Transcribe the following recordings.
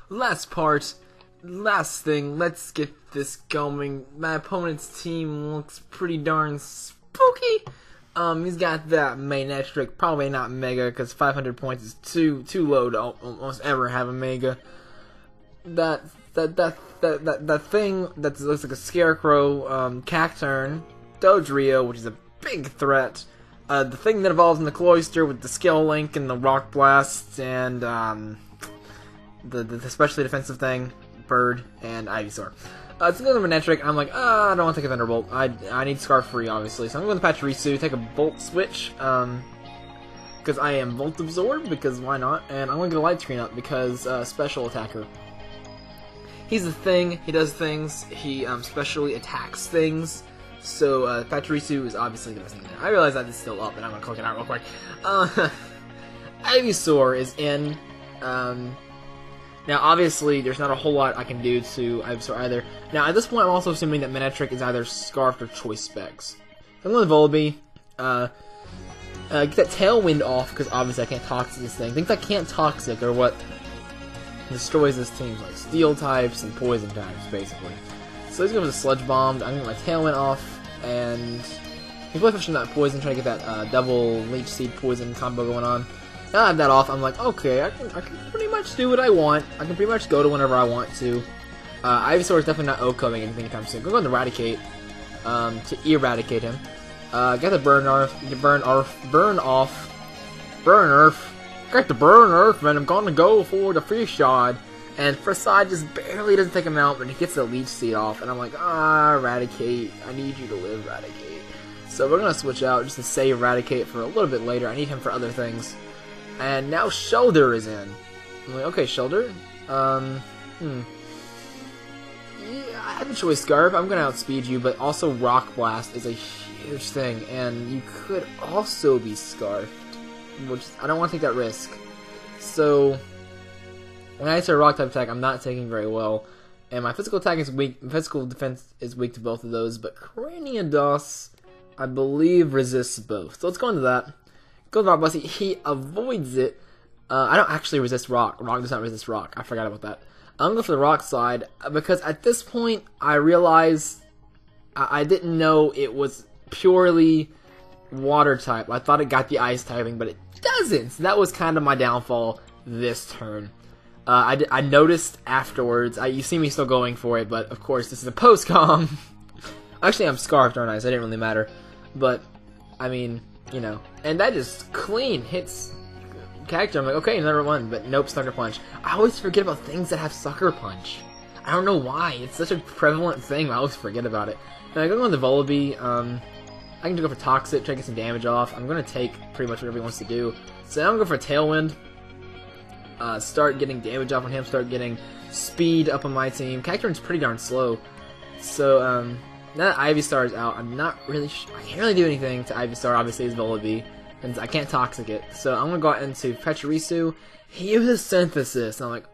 last part, last thing, let's get this going. My opponent's team looks pretty darn spooky. He's got that Manectric, probably not Mega, because 500 points is too low to almost ever have a Mega. That thing that looks like a Scarecrow, Cacturn, Dodrio, which is a big threat. The thing that evolves in the Cloyster with the Skill Link and the Rock Blast, and the especially defensive thing, Bird, and Ivysaur. It's another Manectric. I'm like, I don't want to take a Thunderbolt. I need Scarf-free, obviously. So I'm going to Pachirisu, take a Volt Switch, because I am Volt Absorb, because why not? And I'm going to get a Light Screen up, because Special Attacker. He's a thing, he does things, he specially attacks things, so Pachirisu is obviously the best thing there. I realize that it's still up, and I'm going to click it out real quick. Ivysaur is in. Now, obviously, there's not a whole lot I can do to Ivysaur either. Now, at this point, I'm also assuming that Manectric is either Scarfed or Choice Specs. So I'm going to Volibee, get that Tailwind off, because obviously I can't Toxic this thing. Things I can't Toxic are what destroys this team, like Steel types and Poison types, basically. So he's going with a Sludge Bomb. I'm going to get my Tailwind off, and he's really pushing that Poison, trying to get that double Leech Seed Poison combo going on. Now I have that off, I'm like, okay, I can pretty much do what I want. I can pretty much go to whenever I want to. Ivysaur is definitely not OHKOing anything anytime soon. Go to Raticate, to eradicate him. Got the Burn Earth, Got the Burn Earth, man. I'm gonna go for the Free Shot. And Facade just barely doesn't take him out, but he gets the Leech Seed off. And I'm like, Raticate, I need you to live, Raticate. So we're gonna switch out just to save Raticate for a little bit later. I need him for other things. And now Shellder is in. I'm like, okay, Shellder. Yeah, I have a choice, Scarf. I'm gonna outspeed you, but also Rock Blast is a huge thing, and you could also be Scarfed, which I don't want to take that risk. So when I say Rock type attack, I'm not taking very well, and my physical attack is weak. My physical defense is weak to both of those, but Cranidos, I believe, resists both. So let's go into that. Go to Rock Blast. He avoids it. I don't actually resist Rock. Rock does not resist Rock. I forgot about that. I'm going for the Rock side because at this point I realized I didn't know it was purely Water type. I thought it got the Ice typing, but it doesn't. So that was kind of my downfall this turn. I noticed afterwards. You see me still going for it, but of course this is a post-com. Actually, I'm Scarfed, aren't I? So it didn't really matter. But I mean, you know, and that just clean hits Cacturn. I'm like, okay, another one, but nope, Sucker Punch. I always forget about things that have Sucker Punch. I don't know why. It's such a prevalent thing. I always forget about it. And I go on the Volibee. I can go for Toxic, try to get some damage off. I'm going to take pretty much whatever he wants to do. So now I'm going to go for Tailwind. Start getting damage off on him, start getting speed up on my team. Cacturn's pretty darn slow. So, now that Ivysaur is out, I'm not really I can't really do anything to Ivysaur. Obviously, it's Volibee, and I can't Toxic it. So I'm gonna go out into Pachirisu. He uses Synthesis, and I'm like,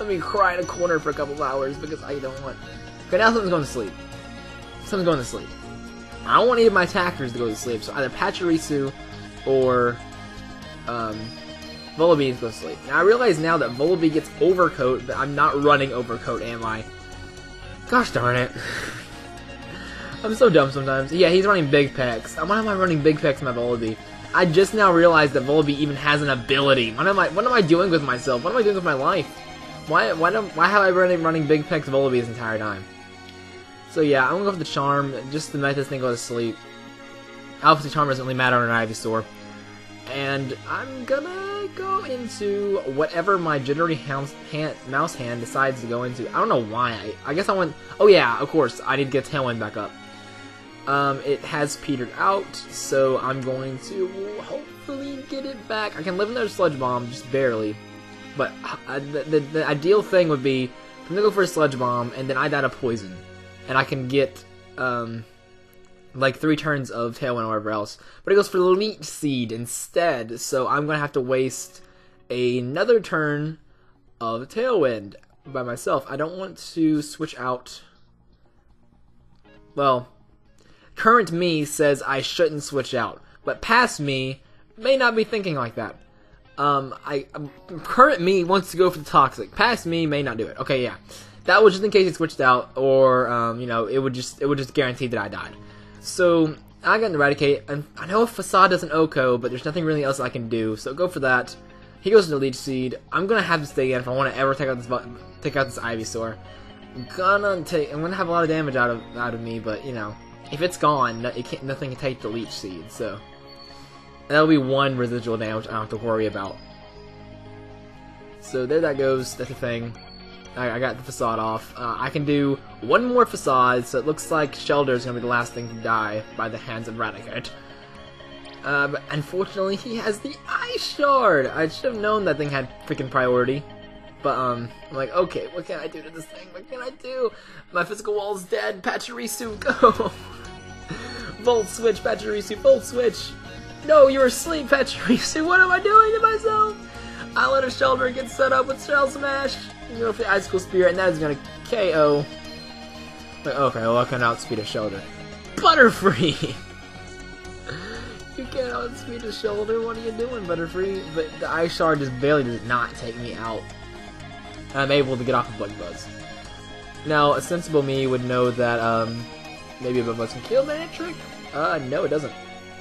let me cry in a corner for a couple of hours because I don't want. Okay, now something's going to sleep. Something's going to sleep. I don't want any of my attackers to go to sleep, so either Pachirisu or Volibee needs to go to sleep. Now I realize now that Volibee gets Overcoat, but I'm not running Overcoat, am I? Gosh darn it. I'm so dumb sometimes. Yeah, he's running Big Pecs. Why am I running Big Pecs in my Volibee? I just now realized that Volibee even has an ability. What am I doing with myself? What am I doing with my life? Why have I been running Big Pecs Volibee this entire time? So yeah, I'm gonna go for the Charm, just to make this thing go to sleep. Obviously, Charm doesn't really matter on an Ivysaur. And I'm gonna go into whatever my jittery mouse hand decides to go into. I don't know why. I guess I want. Oh yeah, of course. I need to get Tailwind back up. It has petered out, so I'm going to hopefully get it back. I can live in their Sludge Bomb, just barely. But the ideal thing would be I'm gonna go for a Sludge Bomb, and then I die to Poison, and I can get like 3 turns of Tailwind or whatever else. But it goes for Leech Seed instead, so I'm going to have to waste another turn of Tailwind by myself. I don't want to switch out. Well, current me says I shouldn't switch out, but past me may not be thinking like that. Current me wants to go for the Toxic. Past me may not do it. Okay, yeah. That was just in case it switched out, or, you know, it would just guarantee that I died. So, I got an Eradicate, and I know Facade doesn't OHKO, but there's nothing really else I can do, so go for that. He goes into Leech Seed. I'm gonna have to stay in if I want to ever take out this Ivysaur. I'm gonna have a lot of damage out of me, but, you know, if it's gone, nothing can take the Leech Seed, so that'll be one residual damage I don't have to worry about. So there that goes. That's the thing. I got the Facade off. I can do one more Facade, so it looks like Shelter is going to be the last thing to die by the hands of Raticate. But unfortunately, he has the Ice Shard! I should have known that thing had freaking priority. But, I'm like, okay, what can I do to this thing? What can I do? My physical wall's dead. Pachirisu, go! Volt Switch, Pachirisu, Volt Switch! No, you're asleep, Pachirisu! What am I doing to myself? I let a Shelter get set up with Shell Smash. You go for the Icicle Spear, and that is gonna KO. Wait, okay, well, I can outspeed a Shelter. Butterfree! You can't outspeed a Shelter. What are you doing, Butterfree? But the Ice Shard just barely does not take me out. I'm able to get off of Bug Buzz. Now, a sensible me would know that maybe a Bug Buzz can kill Manectric? No, it doesn't.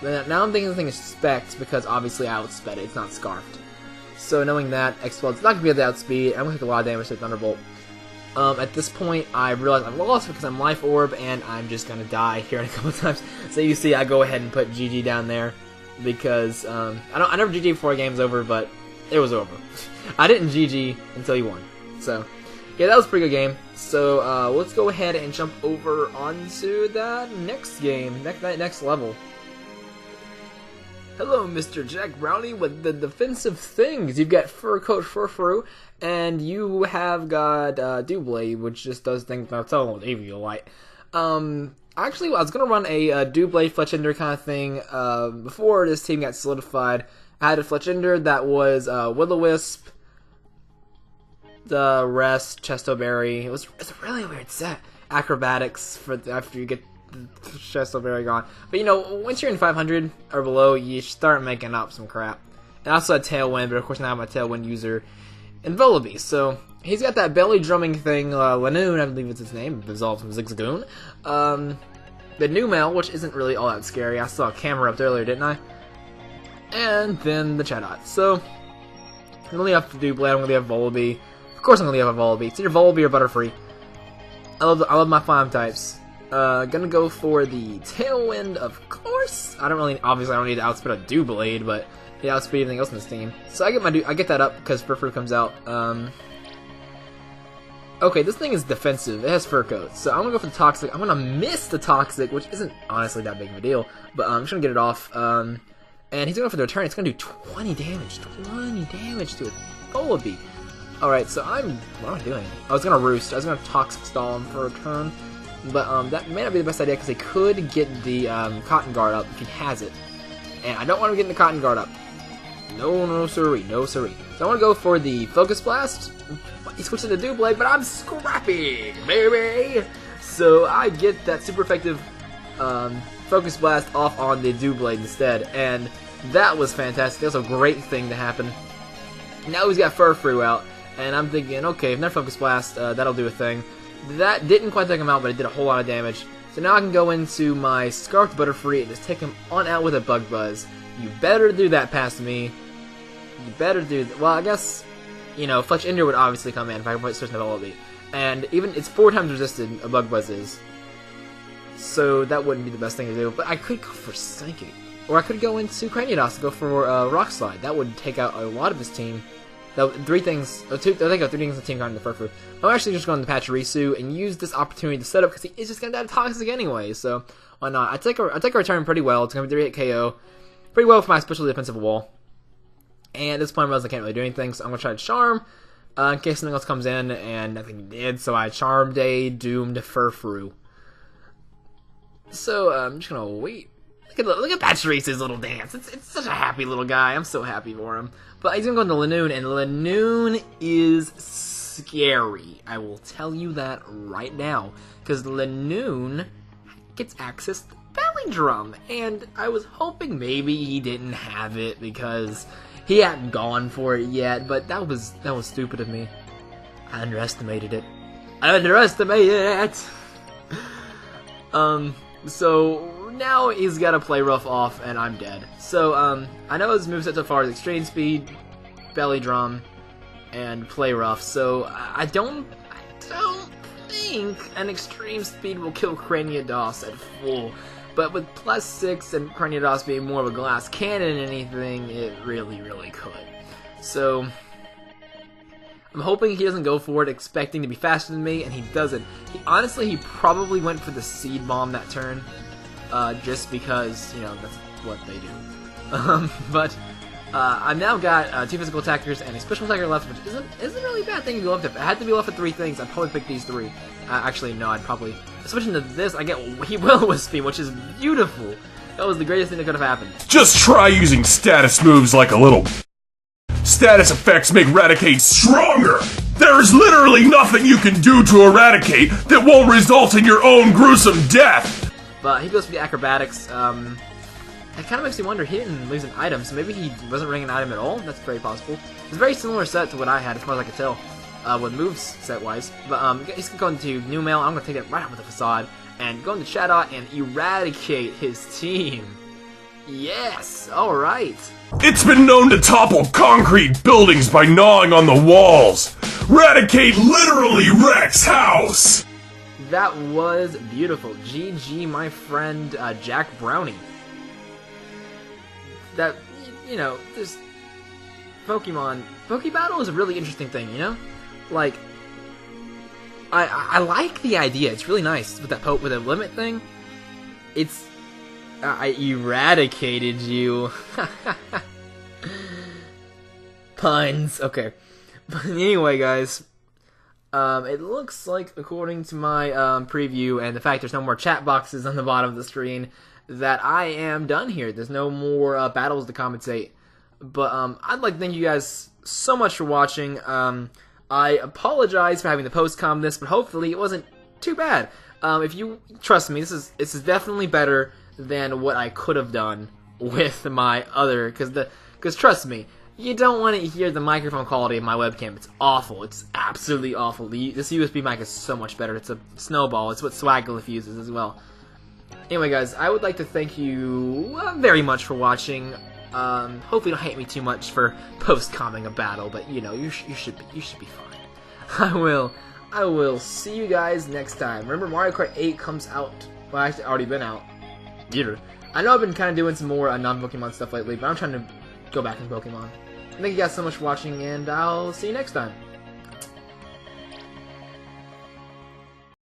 Now I'm thinking the thing is Specs because obviously I outsped it. It's not Scarfed. So knowing that, Explode's not going to be able to outspeed. I'm going to take a lot of damage to Thunderbolt. At this point, I realize I've lost because I'm Life Orb, and I'm just going to die here in a couple of times. So you see, I go ahead and put GG down there because I never GG before a game's over, but it was over. I didn't GG until you won. So yeah, that was a pretty good game. So let's go ahead and jump over onto that next game, next level. Hello, Mr. Jack Brownie with the defensive things. You've got Fur Coat Furfru, and you have got Doublade, which just does things with Eviolite. Actually, I was going to run a Doublade Fletchinder kind of thing before this team got solidified. I had a Fletchinder that was Will-O-Wisp, the rest, Chesto Berry. It's a really weird set. Acrobatics after you get Chesto Berry gone. But you know, once you're in 500 or below, you start making up some crap. And I also had Tailwind, but of course now I'm a Tailwind user in Volibee. So he's got that belly drumming thing, Lanoon, I believe it's his name, evolved from Zigzagoon. The Numel, which isn't really all that scary. I saw a camera up there earlier, didn't I? And then the Chatot. So I'm only have to do Blade, I'm gonna have Volibee. Of course I'm gonna have a Volibee. It's either Volibee or Butterfree. I love my farm types. Gonna go for the Tailwind, of course. Obviously I don't need to outspeed a Doublade, but yeah, outspeed everything else in this team. So I get that up because Furfru comes out. Okay, this thing is defensive. It has Fur Coat, so I'm gonna go for the Toxic. I'm gonna miss the Toxic, which isn't honestly that big of a deal, but I'm just gonna get it off. And he's gonna go for the return. It's gonna do 20 damage. 20 damage to a Volibee. Alright, so what am I doing? I was gonna Roost. I was gonna Toxic Stall him for a turn. But that may not be the best idea because he could get the Cotton Guard up if he has it. And I don't want him getting the Cotton Guard up. No siree, no siree. So I want to go for the Focus Blast. He switched to Doublade, but I'm scrappy, baby! So I get that super effective Focus Blast off on the Doublade instead. And that was fantastic. That was a great thing to happen. Now he's got Furfru out. And I'm thinking, okay, if they're Focus Blast, that'll do a thing. That didn't quite take him out, but it did a whole lot of damage. So now I can go into my Scarfed Butterfree and just take him on out with a Bug Buzz. You better do that past me. You better do that. Well, I guess, you know, Fletchinder would obviously come in if I put Switch Volibee. And even, it's 4 times resisted, a Bug Buzz is. So that wouldn't be the best thing to do. But I could go for Psychic. Or I could go into Cranidos and go for Rock Slide. That would take out a lot of his team. I think 3 things in the team got into Furfru. I'm actually just going to Pachirisu and use this opportunity to set up because he is just going to die Toxic anyway, so why not? I take a return pretty well. It's going to be 3-hit KO. Pretty well for my special defensive wall. And at this point I realize I can't really do anything, so I'm going to try to Charm in case something else comes in, and nothing did, so I Charmed a doomed Furfru. So I'm just going to wait. Look at Pachirisu's little dance. It's such a happy little guy. I'm so happy for him. But he's going to go into Lanoon, and Lanoon is scary. I will tell you that right now. Because Lanoon gets access to Belly Drum. And I was hoping maybe he didn't have it, because he hadn't gone for it yet, but that was stupid of me. I underestimated it. I underestimated it! So now he's got to play rough off, and I'm dead. So, I know his moveset so far is Extreme Speed, Belly Drum, and Play Rough, so I don't think an Extreme Speed will kill Craniados at full. But with +6 and Craniados being more of a glass cannon than anything, it really, really could. So, I'm hoping he doesn't go for it expecting to be faster than me, and he doesn't. Honestly, he probably went for the Seed Bomb that turn, just because, you know, that's what they do. But I've now got 2 physical attackers and a special attacker left, which isn't really a bad thing to be left with. If I had to be left with 3 things, I'd probably pick these 3. Actually, no, I'd probably... Switching to this, I get Will-O-Wisp, which is beautiful. That was the greatest thing that could have happened. Just try using status moves like a little... Status effects make Raticate stronger! There is literally nothing you can do to Eradicate that won't result in your own gruesome death! But he goes for the acrobatics. It kind of makes me wonder, he didn't lose an item, so maybe he wasn't running an item at all? That's very possible. It's a very similar set to what I had, as far as I could tell, with moves set-wise. But he's going to New Mail, I'm going to take that right out with the Facade, and go into Shadow and eradicate his team. Yes! Alright! It's been known to topple concrete buildings by gnawing on the walls! Raticate literally wrecks house! That was beautiful. GG, my friend, Jack Brownie. That, you know, this Pokemon... PokéBattle is a really interesting thing, you know? Like, I like the idea. It's really nice with that with the limit thing. It's... I eradicated you. Puns. Okay. But anyway, guys, it looks like, according to my preview and the fact there's no more chat boxes on the bottom of the screen, that I am done here. There's no more battles to compensate. But I'd like to thank you guys so much for watching. I apologize for having to post-com this, but hopefully it wasn't too bad. If you trust me, this is definitely better than what I could have done with my other, because trust me, you don't want to hear the microphone quality of my webcam. It's awful. It's absolutely awful. This USB mic is so much better. It's a snowball. It's what Swagglif uses as well. Anyway, guys, I would like to thank you very much for watching. Hopefully you don't hate me too much for post-comming a battle, but you know, you should be fine. I will see you guys next time. Remember, Mario Kart 8 comes out. Well, actually, already been out. I know I've been kind of doing some more non-Pokemon stuff lately, but I'm trying to go back in Pokemon. Thank you guys so much for watching, and I'll see you next time.